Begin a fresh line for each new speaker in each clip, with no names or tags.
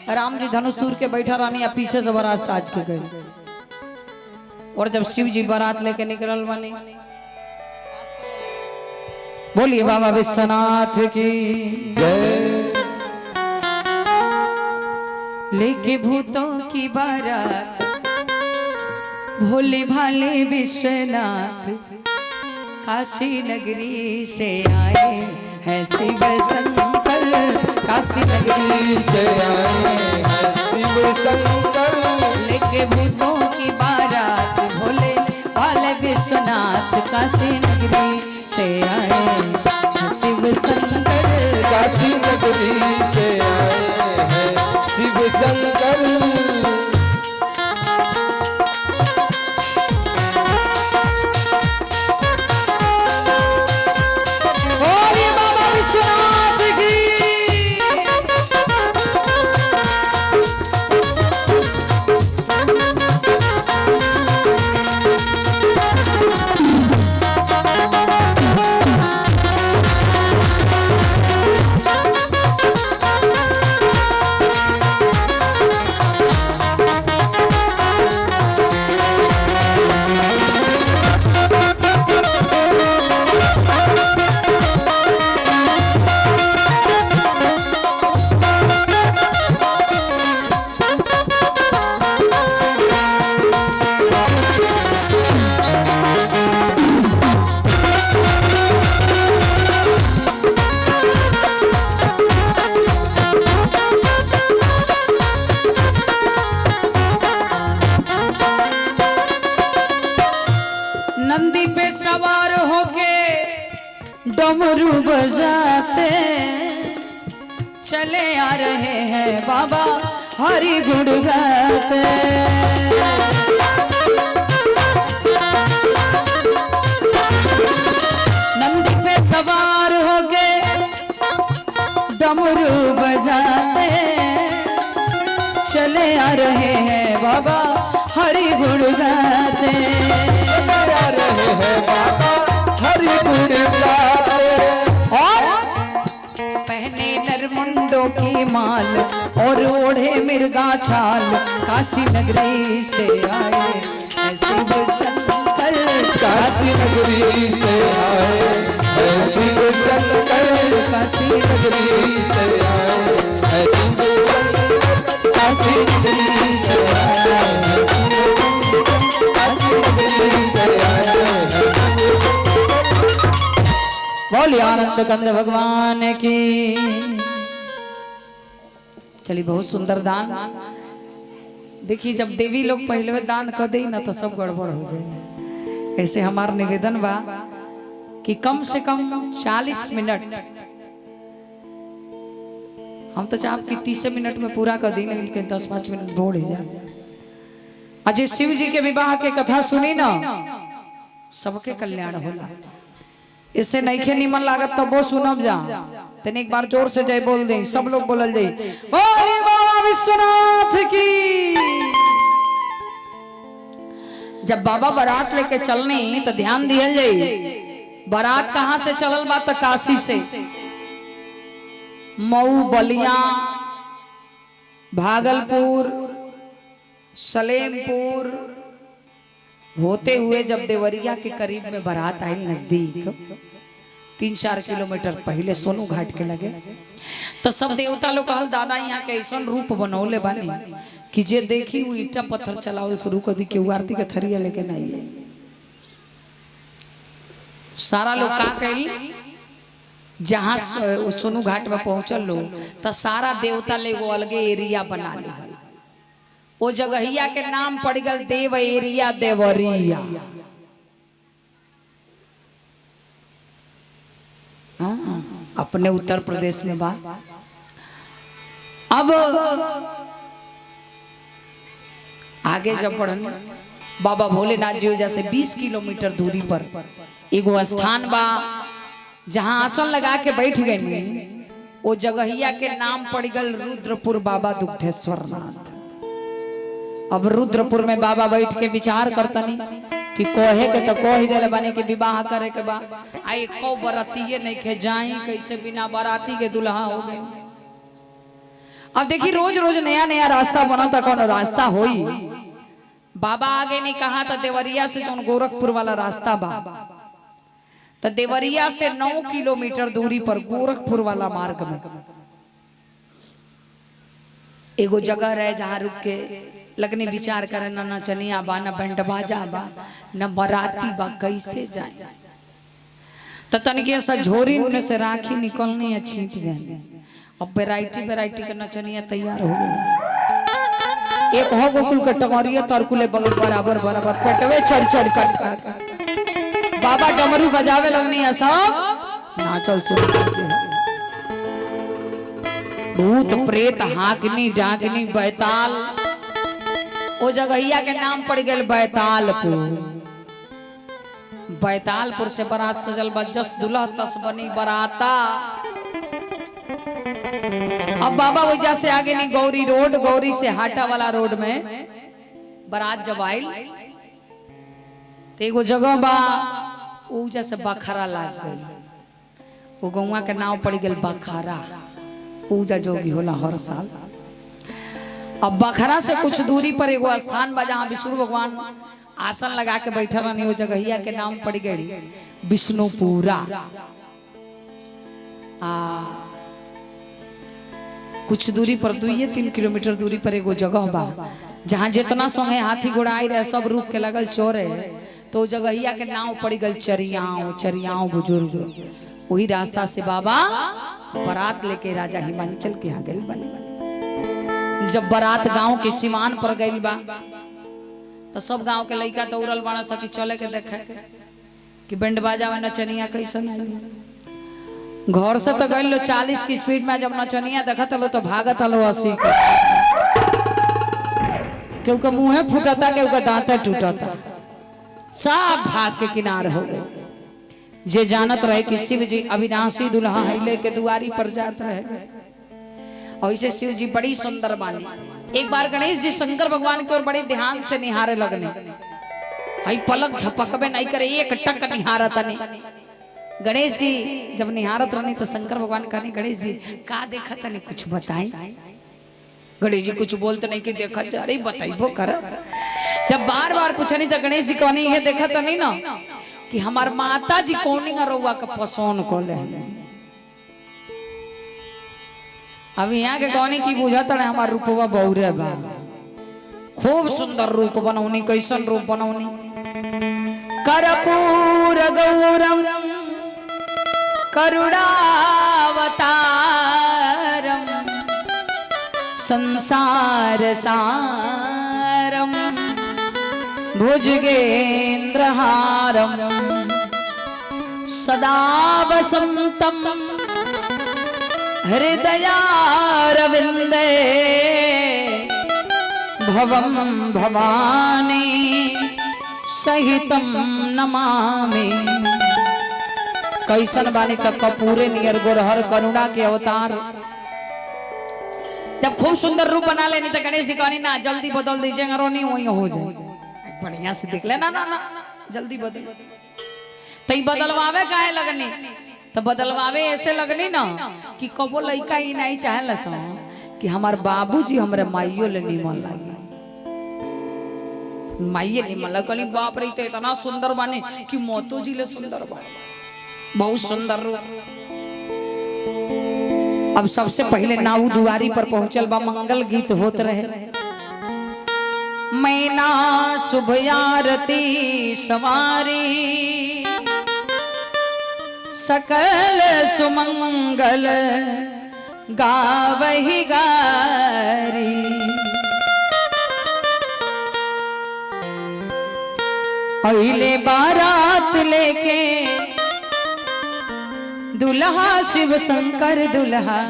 राम जी धनुष दूर के बैठा रानी या पीछे से बारात साज के गए। और जब शिव जी बारात लेके निकलल बने, बोलिए बाबा विश्वनाथ की
जय।
लेके भूतों की बारात भोले भाले विश्वनाथ काशी नगरी से आए हैं शिव शंकर। काशी नगरी
से आए हैं शिव शंकर।
लेके भूतों की बारात भोले भाले विश्वनाथ काशी नगरी से आए हैं शिव शंकर।
काशी नगरी से आए हैं शिव शंकर।
नंदी पे सवार होके डमरू बजाते चले आ रहे हैं बाबा हरि गुण गाते। नंदी पे सवार होके डमरू बजाते चले आ रहे हैं बाबा हरि गुण गाते।
रहे हैं बाबा हरि गुण गाते।
और पहने नरमुंडों की माल और ओढ़े मिर्गा छाल काशी नगरी से आए हैं शिव शंकर।
काशी नगरी से आए हैं शिव शंकर।
काशी नगरी
से आए हैं शिव शंकर।
काशी नगरी से आए हैं
काशी नगरी से आए हैं।
बोलिए आनंद कंद भगवान की। चलिए बहुत सुंदर दान। देखिए जब देवी लोग पहले दान कर दे ना तो सब गड़बड़ हो जाए। ऐसे हमार निवेदन बा कि कम से कम 40 मिनट हम तो चाहब कि 30 मिनट में पूरा कर दी, लेकिन 10-5 मिनट बोल ही जाए। अजय शिव जी के विवाह के कथा सुनी ना सबके कल्याण होला। इससे नईखे निमन लागत तो वो सुनब जा तेने एक बार जोर से जय बोल दे, सब लोग बोलल जाई बोले बाबा विश्वनाथ की। जब बाबा बारात लेके चलनी तो ध्यान दिहल जाई बारात कहां से चलल बा तो काशी से। मऊ बलिया भागलपुर सलेमपुर होते हुए जब देवरिया के करीब में बारात आई नजदीक 3-4 किलोमीटर पहले सोनू घाट के लगे तो सब देवता लोग कहल दादा यहाँ के ऐसा रूप बनौले बानी कि जे देखी वो ईटा पत्थर चलावल शुरू कर दी के आरती के थरिया लेके नहीं। सारा लोग का कही जहाँ सोनू घाट में पहुंचल लोग तो सारा देवता ले वो अलगे एरिया बना ली। वो जगहिया के नाम पड़ गल देव एरिया देवरिया। अपने उत्तर प्रदेश में बा। अब आगे जब बढ़न बाबा भोलेनाथ जी जैसे 20 किलोमीटर दूरी पर एगो स्थान बा जहां आसन लगा के बैठ गए। वो जगहिया के नाम पड़ गल रुद्रपुर बाबा दुग्धेश्वर नाथ। अब रुद्रपुर में बाबा बैठ के विचार करतनी कि कोहे के तो कोह दिल बने के विवाह करे के बा आई को बरातिये नहीं के जाई कैसे बिना बाराती के दुल्हा हो गए। अब देखिए रोज रोज नया नया रास्ता बना था, कौन रास्ता होई। बाबा आगे नहीं कहा था देवरिया से जो गोरखपुर वाला रास्ता बा, तो देवरिया से 9 किलोमीटर दूरी पर गोरखपुर वाला मार्ग में एगो जगह रहे जहाँ रुक के लगने विचार करे ना नचनिया बा, ना बैंड बाजा बा, ना बराती बा, कैसे जाए। तो तनिके सा झोरी में से राखी निकलनी है, छींट देने। अब वैरायटी वैरायटी के नचनिया तैयार हो गई। एक हो गोकुल के टमरिया तरकुले बगल बराबर बराबर पेटवे चढ़ चढ़ कर बाबा डमरू बजावे लगनी है, सब नाचल शुरू कर दिया। भूत प्रेत हागनी डागनी बैताल, वो जगहिया के नाम पड़ गए बैतालपुर। बैतालपुर से बारात सजल बा, जस दुल्हा तस बनी बराता। अब बाबा वजह से आगे नहीं गौरी रोड, गौरी से हाटा वाला रोड में बारात जब आयल तो एगो जगह बा ऊजा से बखरा लाग गई। वो गौवा के नाम पड़ गए बखरा, पूजा जोगी होला हर साल। अब बखरा से कुछ दूरी पर एगो स्थान बा जहाँ विष्णु भगवान आसन लगा के बैठल रहनी। वो जगहिया के नाम पड़ गई विष्णुपुरा। कुछ दूरी पर 2-3 किलोमीटर दूरी पर एगो जगह बा जहाँ जितना संगे हाथी घोड़ा आई रहे सब रुक के लगल चोरे। तो जगहिया के नाम पड़ गई चरियाओं। चरियाओं बुजुर्ग, वही रास्ता से बाबा बारात लेके राजा हिमांचल के यहाँ गए बने। जब बारात गांव के सीमान पर गई बा तो सब गांव के लड़का दौड़ल बना सकी चले के देखे कि बैंड बाजा में नचनिया कैसन है। घर से तो गए लो 40 की स्पीड में, जब नचनिया देखत लो तो भागत लो 80 के। क्योंकि मुंह फूटता, क्योंकि दांत टूटता, सब भाग के किनार हो गए। जे जानत रहे कि शिव जी अविनाशी दुल्हा हिले के दुआरी पर जात रहे। और इसे शिव जी बड़ी सुंदर बानी। एक बार गणेश जी शंकर भगवान की ओर बड़े ध्यान से निहारे लगने। हई पलक झपकबे नहीं करे, एक टक निहारत नहीं। गणेश जी जब निहारत रहनी तो शंकर भगवान कहनी गणेश जी का देखत नहीं, कुछ बताई। गणेश जी कुछ बोलते नहीं कि देखत जा रही, बताइबो कर। जब बार बार पूछा नहीं तो गणेश जी कहनी ये देखत नहीं ना कि हमार माता जी कौनी रउआ का पसोन को ले। अब यहाँ के कहनी की बुझाता है हमार रूपवा बहुरे बा, खूब सुंदर रूप बनौनी। कैसन रूप बनौनी? कर्पूर गौरम करुणावतारम संसार सारम भुजगेन्द्रहारम सदा वसंतम हृदयारविंदे भवम भवानी सहितम नमामि। कैसन बानी तक कपूरे नियर गोरहर करुणा के अवतार। जब खूब सुंदर रूप बना लेनी तो गणेश जी कहनी ना जल्दी बदल दीजिए, रोनी वही हो जाए। बढ़िया से देख लेना ना ना जल्दी बदल। तो बदलवावे काहे लगनी? तो बदलवावे ऐसे लगनी ना कि कबो लड़का ही नहीं चाहे लसा कि हमार बाबूजी हमरे माइयो ले निमन लागे। माइये निमन लगनी, बाप रे तो इतना सुंदर बने कि मोतो जी ले सुंदर बने, बहुत सुंदर रूप। अब सबसे पहले नाऊ दुआरी पर पहुंचल बा, मंगल गीत होत रहे। मैना शुभ आरती सवारी सकल सुमंगल गावहि गारी। पहले बारात लेके दुल्हा शिव शंकर दुल्हा,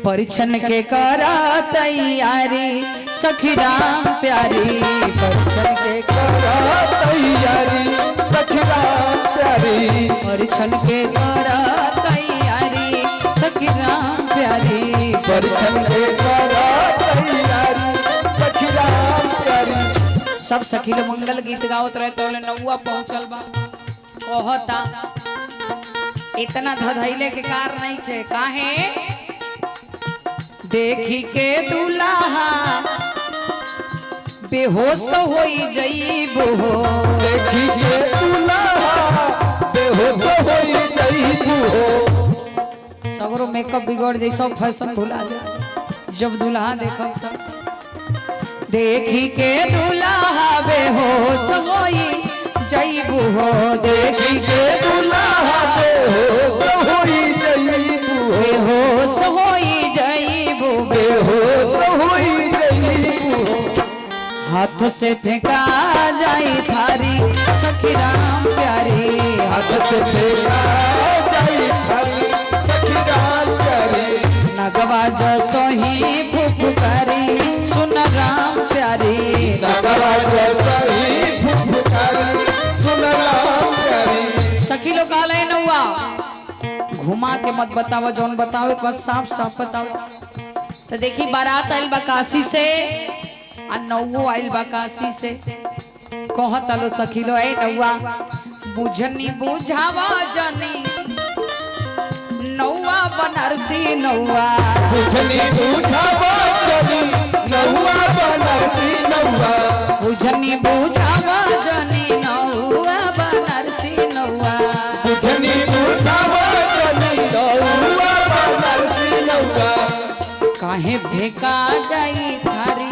परिछन के करा तैयारी सखी राम प्यारी। परिछन के करा
तैयारी सखी राम प्यारी।
परिछन के करा तैयारी सखी राम प्यारी।
परिछन के करा तैयारी सखी राम प्यारी।
सब सखी लोग मंगल गीत गावत रहे तो नौआ पहुंचल बा। कहता इतना धधैले के कार नहीं थे काहे देखी के दुल्हा बेहोश होई जईबो
देखी के दुल्हा बेहोश होई जईबो
सगरो मेकअप बिगड़ जाई सब फैशन भुला जाए जब दुल्हा देखब त देखी के दुल्हा बेहोश होई जईबो देखी के दुल्हा
बेहोश होई जईबो
बेहोश होई जईबो
बेहोश होई जईबो
हाथ से फेंका जाई थारी सखी राम प्यारी
हाथ से फेंका जाई थारी सखी राम प्यारी
नगवा जो सोही फुफकारी सुन राम प्यारी
नगवा जो सोही फुफकारी सुन राम प्यारी
सखी लोग काले नौआ घुमा के मत बताओ जौन बताओ एक बार साफ साफ बताओ तो देखी बारात आइल बा काशी से आ नौवो आइल बा काशी से कहत आलो सखी लो ए नौआ बुझनी बुझावा जानी नौआ बनारसी नौआ
बुझनी बुझावा जानी नौआ बनारसी नौआ
बुझनी बुझावा जानी नौआ बनारसी नौआ
बुझनी बुझावा जानी नौआ बनारसी नौआ
काहे फेंका जाई थारी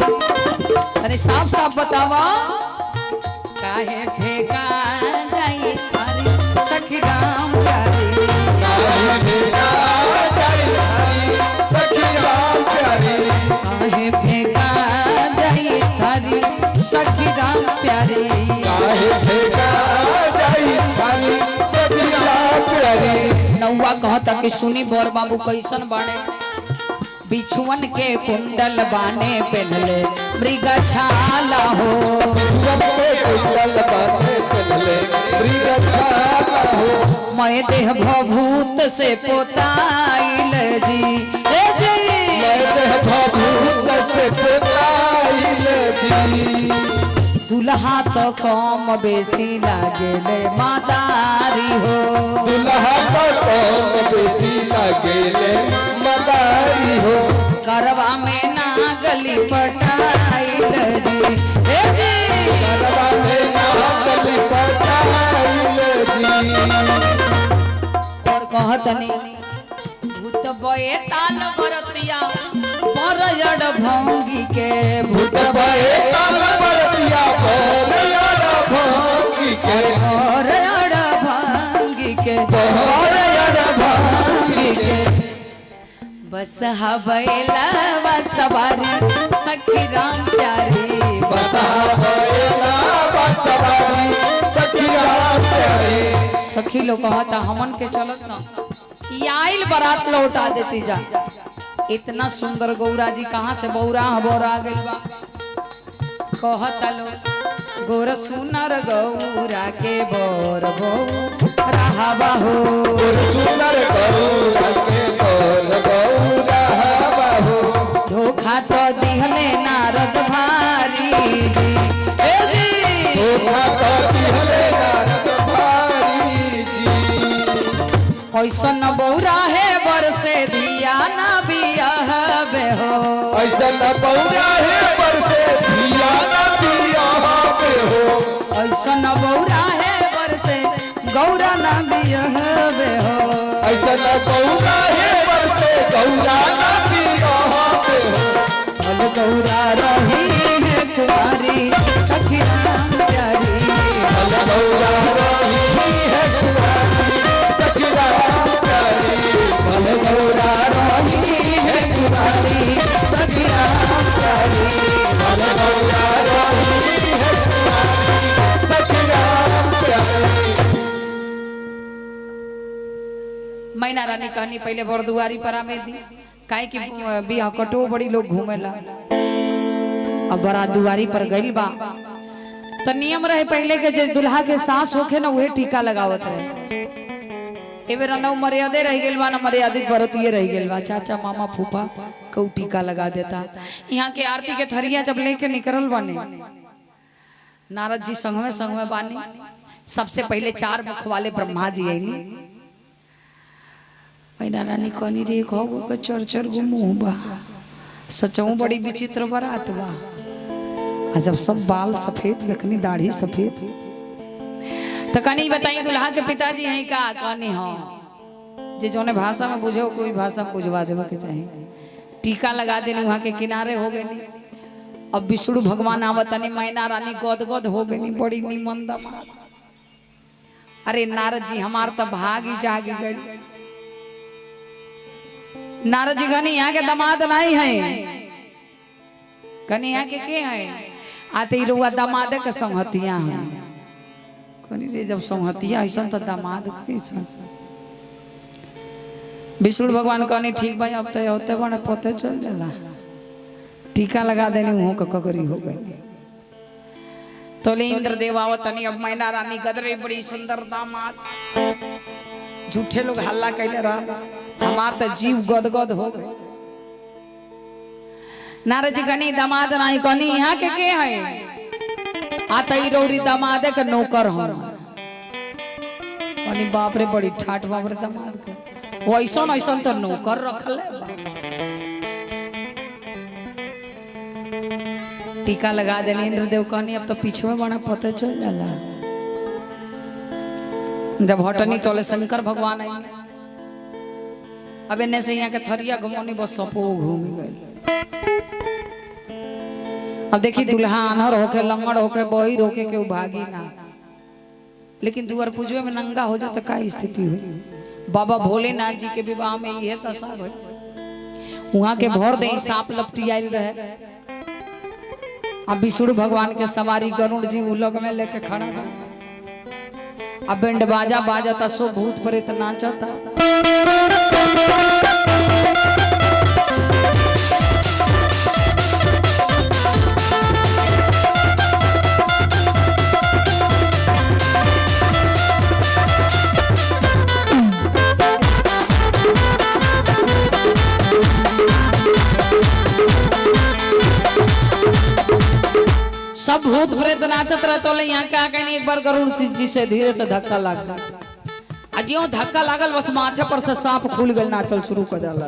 अरे साफ साफ बतावा काहे फेंका जाई थारी सखी राम प्यारी
काहे फेंका जाई थारी सखी राम प्यारी
काहे फेंका जाई थारी सखी राम प्यारी
काहे फेंका जाई थारी सखी राम प्यारी
नौवा कहता कि सुनी बोर बाबू कैसन बाड़े बिछुअन के कुंडल बाने पहनले मृग छाला हो
बिछुअन के कुंडल बाने पहनले मृग छाला हो
मैं देह भभूत से पोताइल जी ए जी
मैं देह भभूत से पोताइल जी
दुल्हा तो कम बेसी लागेले मादारी हो
दुल्हा तो कम बेसी लागेले मादारी हो
करवा में नागली पटाइल जी ए जी
करवा में नागली पटाइल जी
और कहतनी भूत बये ताल बरतिया बरजड़ भंगी के
भूत बये ताल बरतिया बरजड़ भंगी के
बरजड़ भंगी के बरजड़ भंगी के बस हवेला सवारी सखी राम प्यारी
बस हवेला सवारी सखी राम प्यारी
सखी लोग कहता हमन के चलत ना ई आइल बारात लौटा देती जा इतना सुंदर गौरा जी कहाँ से बौरा बोरा गइल बा कहता लो गोर सुनर गौरा के बोर बहू रहावा हो
सुनर गौरा के बोर बहू रहावा हो
धोखा तो दिहले नारद भारी जी ए जी
धोखा तो दिहले नारद भारी जी
ऐसन बौरा है बरसे दिया ना बियाह बे हो
ऐसन बौरा है बरसे दिया ना बियाह बे हो
ऐसन बौरा है बरसे गौरा ना बियाह बे हो
ऐसन बौरा है बरसे गौरा ना बियाह बे हो
अब गौरा रही है कुमारी सखी राम प्यारी
अब गौरा रही है कुमारी सखी राम प्यारी
अब गौरा रही है कुमारी सखी राम प्यारी
अब गौरा रही है कुमारी सखी राम प्यारी
मैना रानी कहनी पहले बरदुआरी पर आमे दी काहे कि बियाह कटो बड़ी लोग घूमेला अब बड़ा दुआरी पर गइल बा तो नियम रहे पहले के जे दुल्हा के सास होखे ना उहे टीका लगावत रहे ए बेरा ना मर्यादे रह गेल बा ना मर्यादित बरतिए रह गेल बा चाचा मामा फूफा कौ टीका लगा देता यहाँ के आरती के थरिया जब लेके निकलल बाने नारद जी संग में बानी सबसे पहले चार मुख वाले ब्रह्मा जी आईनी मैना रानी कहनी रे खाओ के चर चर गो मुँह बा सचऊ बड़ी विचित्र बारात बा। आ जब सब बाल सफेद देखनी दाढ़ी सफेद तो कनी बताई दुल्हा के पिताजी हैं का कहनी हाँ जे जोने भाषा में बुझे कोई भाषा में बुझवा देवे के चाहिए। टीका लगा देनी वहाँ के किनारे हो गए। अब विष्णु भगवान आवतनी मैना रानी गोद गोद हो गई बड़ी निमन दमाद। अरे नारद जी हमार तो भाग ही जाग गई। नारद जी कहनी यहाँ के दामाद नहीं है कहनी यहाँ के हैं आते ही रुआ दामाद के संहतिया है कहनी रे जब संहतिया ऐसा तो दामाद कैसा। विष्णु भगवान कहनी ठीक भाई अब तो होते बड़े पते चल जाला टीका लगा देनी मुँह का ककरी हो गई। तो इंद्र देव आवतनी अब मैना रानी गदरे बड़ी सुंदर दामाद। झूठे लोग हल्ला कैले रहा हमार तो जीव गद गद हो गए। नारद जी कहनी दामाद नहीं कहनी यहाँ के है आता ही रौरी दामाद के नौकर हम कहनी बाप रे बड़ी ठाठ बाप रे दामाद के वो ऐसा ऐसा तो नौकर रखल टीका लगा देने इंद्रदेव कहनी अब तो पीछे में बड़ा पता चल जाला। जब हटनी तोले शंकर भगवान आई अब इन्ने से यहाँ के थरिया घुमौनी बस सपो घूमी गई। अब देखी दुल्हा अनहर होके लंगड़ होके बहिर होके केहू भागी ना लेकिन दुआर पूजवे में नंगा हो जाए तो का स्थिति हुई। बाबा भोलेनाथ जी के विवाह में यह दशा हुई। वहां के भर दे सांप लपटी आयल रहे। अब विष्णु भगवान के सवारी गरुड़ जी उलग में लेके खड़ा बा। अब बैंड बाजा बाजता सो भूत प्रेत नाचता। सब भूत प्रेत नाचत रहते तो यहाँ क्या कहनी एक बार गरुड़ जी से धीरे से धक्का लग गया। ज्यों धक्का लागल बस माथे पर से सांप खुल गल नाचल शुरू कर जाला।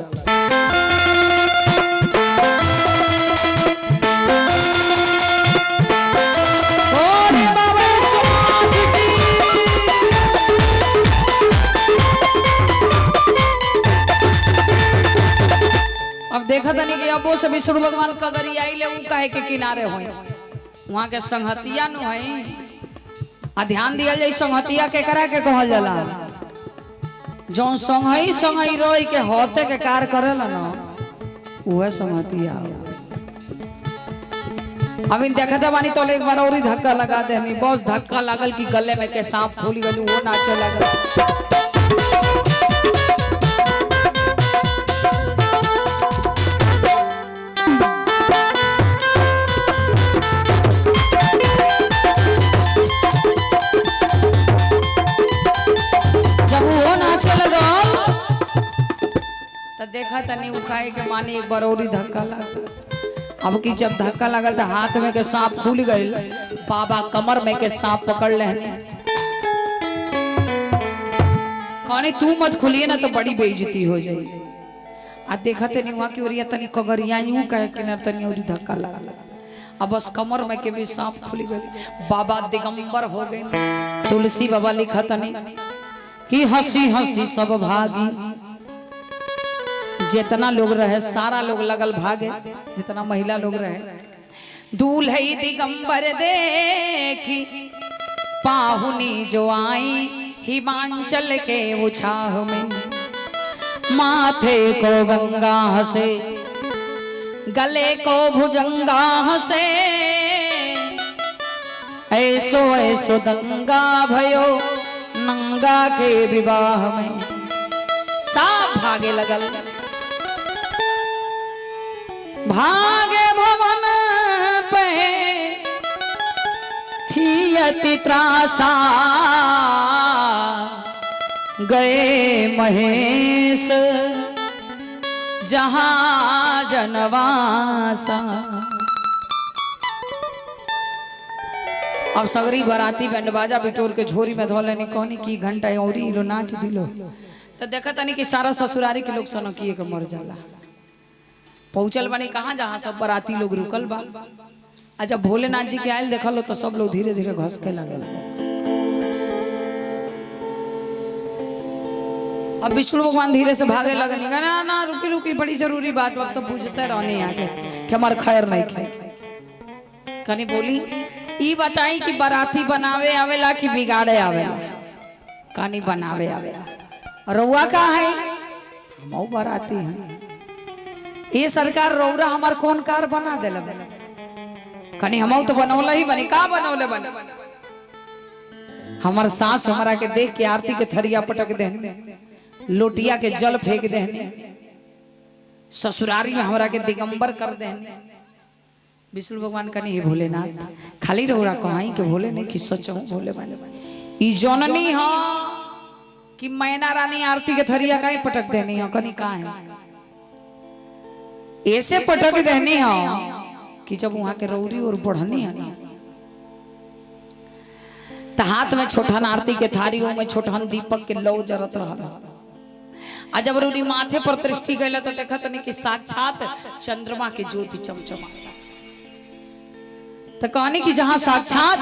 अब देखा था नहीं कि अब से विष्णु भगवान कगरी आई ले काहे के किनारे हो वहाँ के संहतिया नु है। आ ध्यान दिया जाए संहतिया के करा के कहल जाला जौन संगई रोई के होते के कार करेला ना वह संहतिया। अभी देखा था बानी तो एक बार और ही धक्का लगा दे हमें बस धक्का लागल कि गले में के सांप फूल गई वो नाचे लगा। देखा तनी उठाए के मानी एक बार और ही धक्का लगा। अब की जब धक्का लगल तो हाथ में के सांप खुल गई। बाबा कमर में के सांप पकड़ ले कहनी तू मत खुलिए ना तो बड़ी बेइज्जती हो जाएगी। आ देखा तनी वहां की ओरिया तनी कगरिया यूं कहे किनार तनी और धक्का लगा। अब बस कमर में के भी सांप खुल गई। बाबा दिगंबर हो गए। तुलसी बाबा लिखा तनी कि हंसी हंसी सब भागी। जितना लोग रहे सारा लोग लगल भागे जितना महिला लोग रहे। दूल्हे दिगंबर देखी पाहुनी जो आई हिमांचल के उछाह में। माथे को गंगा हसे गले को भुजंगा हसे। ऐसो ऐसो दंगा भयो नंगा के विवाह में। सब भागे लगल भागे भवन पे थियति त्रासा। गए महेश जहां जनवासा। अब सगरी बराती बैंड बाजा बिटोर के झोरी में धोले कौनी की घंटा और नाच दिलो। तो देखा तनी कि सारा ससुरारी के लोग सनकिए के मर जाला। पहुंचल बनी कहाँ जहाँ सब बराती लोग रुकल बा। आ जब भोलेनाथ जी के आयल देखल तो सब लोग धीरे धीरे घस के लगे। अब विष्णु भगवान धीरे से भागे लगे, ना ना रुकी रुकी, बड़ी जरूरी बात। अब तो पूछते रहने आगे कि हमार खैर नहीं खे। कनी बोली ई बताई कि बराती बनावे आवेला कि बिगाड़े आवेला? कनी बनावे आवेला। रउआ का है? हम बराती हैं। ये सरकार रौरा हमार कौन कार बना देला? कनी हम तो बनौला ही बनी। का बनौले बने? हमार सास हमरा के देख के आरती के थरिया पटक देने, लोटिया के जल फेंक देने, ससुरारी में हमरा के दिगंबर कर देने। विष्णु भगवान कनी हे भोलेनाथ खाली रौरा कहाई के भोले नहीं कि सच भोले बने। ई जननी हा कि मैना रानी आरती के थरिया काहे पटक देनी है? कनी का है ऐसे पटक देनी है कि जब वहां के रौरी और बढ़नी है ना, तो हाथ में छोटन आरती के थारियों में छोटन दीपक के लौ जरत रहा। आ जब रौरी माथे पर दृष्टि गईला तो देखा तनी कि साक्षात चंद्रमा के ज्योति चमचमाता। तो कहनी कि जहां साक्षात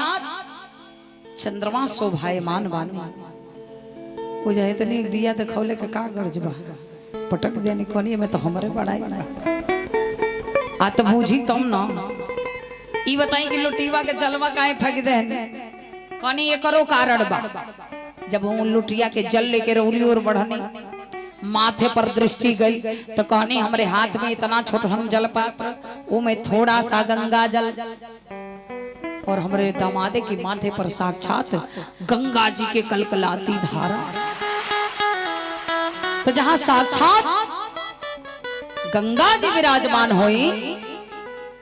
चंद्रमा शोभायमान बानी, वो जाए तनी एक दिया देखौले के का गर्ज बा पटक देनी। कहनी में तो हमरे बड़ाई ना आ तो बूझी तुम ना। ई बताई कि लुटिवा के जलवा काहे फेंक देने? कहनी ये करो कारण बा। जब वो लुटिया के जल लेके रौरी और बढ़नी माथे पर दृष्टि गई तो कहनी हमरे हाथ में इतना छोटन जल पात्र, वो में थोड़ा सा गंगा जल, और हमरे दामादे की माथे पर साक्षात गंगा जी के कलकलाती धारा। तो जहां साक्षात गंगा जी विराजमान होई,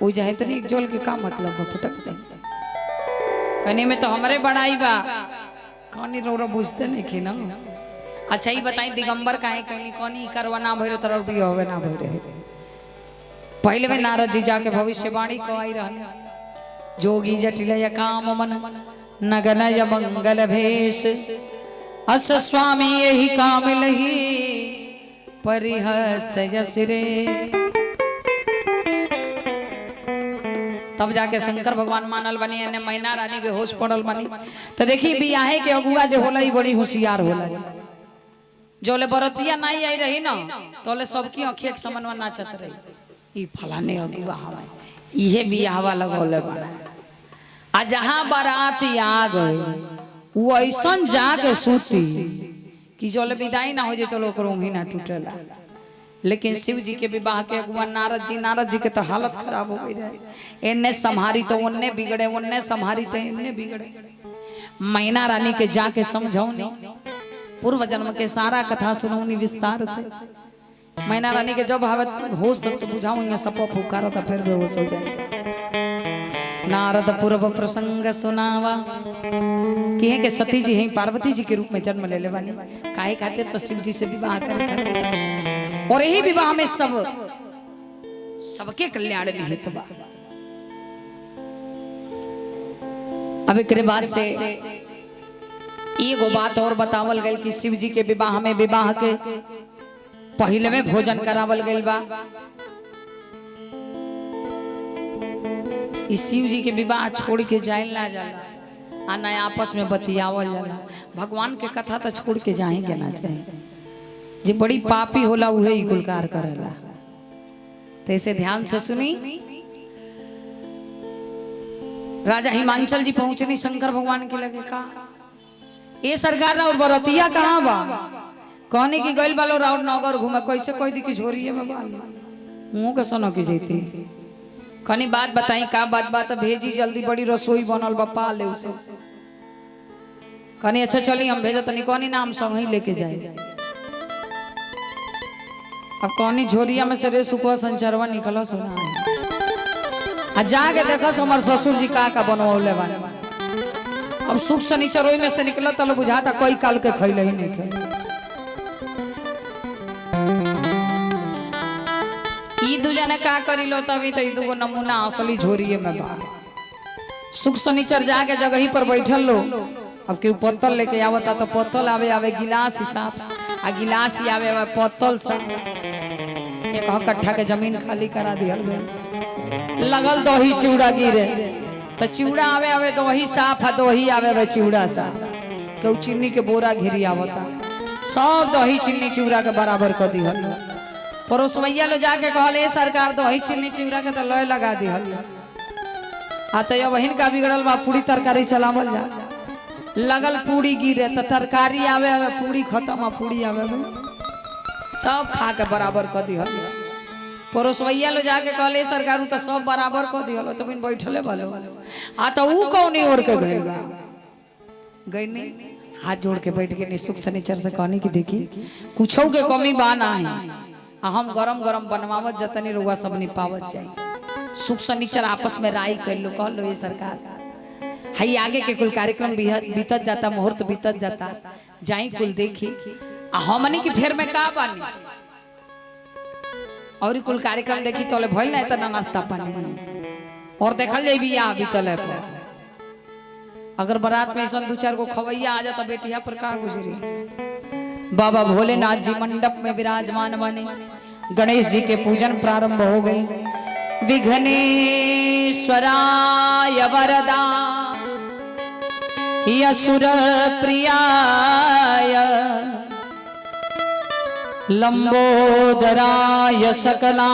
वो जहे तनी जोल के का मतलब फटक दे। कनी में तो हमरे बड़ाई बा। कनी रौरा बुझते नहीं कि ना। अच्छा ही बताई दिगंबर काहे कहनी? कनी करवाना भइरे तरह भी होवे ना भइरे। पहले में नारद जी जाके भविष्यवाणी कहई रहने, जोगी जटिल या काम मन नगन या मंगल भेष, अस स्वामी यही काम लही परिहस्त यसिरे। तब जाके शंकर भगवान मानल बनी, एने मैना रानी बेहोश पड़ल बनी। तो देखी बियाहे के अगुआ जो होला बड़ी होशियार होला। जोले बरतिया नहीं आई रही ना तोले सबकी आंखें के समनवा नाचत रही। ई फलाने अगुआ हवे, इहे बियाहवा लगौले बना। आ जहां बाराती आ गई वो ऐसन जाके सूती कि जोले विदाई ना हो जाए तो लोग ही ना टूटेला। लेकिन शिव जी के विवाह के अगुआ नारद जी के तो हालत खराब हो गई रहे। इन्ने संभारी तो उन्ने बिगड़े, उन्ने संभारी तो इन्ने बिगड़े। मैना रानी के जाके समझौनी, पूर्व जन्म के सारा कथा सुनौनी विस्तार से। मैना रानी के जब होश तो बुझाऊंगा सपो फुकारा तो फिर बेहोश हो जाए। नारद पूर्व प्रसंग सुनावा कि के सती जी हैं पार्वती जी के रूप में जन्म ले लेवानी। काहे खातिर तो शिव जी से विवाह करे खातिर, और यही विवाह में सबके कल्याण निहित बा। अब एक बाद से एगो बात और बतावल गई कि शिव जी के विवाह में विवाह के पहले में भोजन करावल गई बा। इस शिव जी के विवाह छोड़ के जाए ना जाला, आ ना आपस में बतियावल जाला। भगवान के कथा तो छोड़ के जाएंगे ना चाहिए। जो बड़ी पापी होला उहे ही गुलकार करेला। तो इसे ध्यान से सुनी। राजा हिमांचल जी पहुंचनी शंकर भगवान के लगे का ये सरकार और बरतिया कहाँ बा? कहने की गइल बालो राउर नगर घूमे, कैसे कोई दी की झोरिए में बाल मुंह के सनो की जेती। कनी बात बताई का बात भेजी जल्दी, बड़ी रसोई बनल बा पा ले उसे। कनी अच्छा चली हम भेजा तनी। कौनी नाम संग ही लेके जाए। अब कौनी झोरिया में से रे सुखवा संचरवा निकलो सुना आ जाके देखो हमार ससुर जी का बनवले बानी। अब सुख शनिचर ओई में से निकला तलो बुझाता कोई काल के खैले ही नहीं खे। ई दू जने का करी लो तभी तो ई दूगो नमूना असली झोरिए में बा। सुख शनिचर जाके जगह ही पर बैठल लो। अब के पत्तल लेके आवता तो पत्तल आवे गिलास हिसाब आ गिलास आवे आवे पतल सा एक कट्ठा के जमीन खाली करा दिया लगल दही चिवड़ा गिरे तो चिवड़ा आवे आवे दही साफ है दही आवे आवे चिवड़ा साफ केहू चीनी के बोरा घिरी आवता सब दही चीनी चिवड़ा के बराबर कर दिहल पड़ोसवैया लो जाके कहले सरकार दही चीनी चिवड़ा के तो लय लगा दिहल आ तो वहीन का बिगड़ल बा पूरी तरकारी चलावल जा लगल पूरी गिरे तो तरकारी आवे आवे पूरी खत्म पूरी आवे सब खा के बराबर कर दिहल पड़ोसवैया लो जाके कहले सरकार तो सब बराबर कर दिहल तो बिन बैठले बोले आ तो ऊ कौनी ओर के गइल बा गइनी हाथ जोड़ के बैठ के निसुख शनिचर से कहनी की देखी कुछो के कमी बा ना है हम गरम गरम बनवावत जतनी रुआ सब निपावत जाए सुख शनिचर आपस में राय कर लो कह लो ये सरकार हई आगे के कुल कार्यक्रम बीतत जाता मुहूर्त बीतत जाता जाई कुल देखी हमनी की फेर में का बानी और कुल कार्यक्रम देखी तो भइल ना इतना नाश्ता पानी और देखल जाई बिया बीतल है अगर बारात में ऐसा दो चार को खवैया आ जाता बेटिया पर का गुजरी बाबा भोलेनाथ जी मंडप में विराजमान बने गणेश जी के पूजन प्रारंभ हो गए विघ्नेश्वराय वरदा यसुर प्रियाय लंबोदराय सकला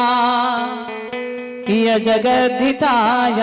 य जगद्धिताय